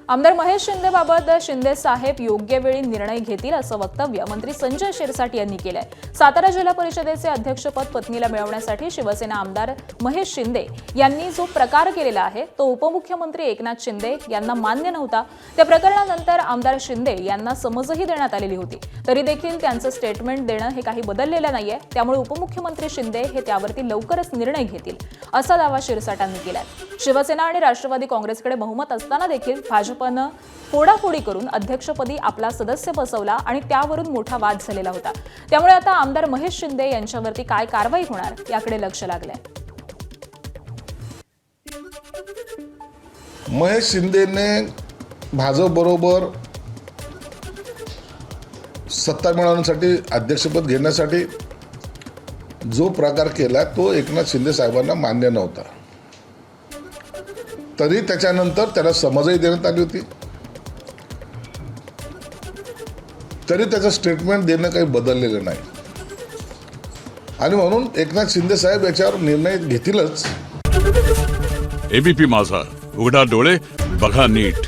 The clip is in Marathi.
आमदार महेश शिंदेबाबत शिंदे साहेब योग्य वेळी निर्णय घेतील असं वक्तव्य मंत्री संजय शिरसाट यांनी केलंय। सातारा जिल्हा परिषदेचे अध्यक्षपद पत्नीला मिळवण्यासाठी शिवसेना आमदार महेश शिंदे यांनी जो प्रकार केलेला आहे तो उपमुख्यमंत्री एकनाथ शिंदे यांना मान्य नव्हता। त्या प्रकरणानंतर आमदार शिंदे यांना समजही देण्यात आलेली होती, तरी देखील त्यांचं स्टेटमेंट देणं हे काही बदललेलं नाहीये। त्यामुळे उपमुख्यमंत्री शिंदे हे त्यावरती लवकरच निर्णय घेतील असा दावा शिरसाटांनी केलाय। शिवसेना आणि राष्ट्रवादी काँग्रेसकडे बहुमत असताना देखील भाजपनं फोडाफोडी करून अध्यक्षपदी आपला सदस्य बसवला आणि त्यावरून मोठा वाद झालेला होता। त्यामुळे आता आमदार महेश शिंदे यांच्यावरती काय कारवाई होणार याकडे लक्ष लागलंय। महेश शिंदेने भाजप बरोबर सत्ता मिळवण्यासाठी अध्यक्षपद घेण्यासाठी जो प्रकार केला तो एकनाथ शिंदे साहेबांना मान्य नव्हता, तरी त्याच्यानंतर त्याला समजही देण्यात आली होती, तरी त्याचं स्टेटमेंट देणं काही बदललेलं नाही आणि म्हणून एकनाथ शिंदे साहेब याच्यावर निर्णय घेतीलच। एबीपी माझा, उघडा डोळे बघा नीट।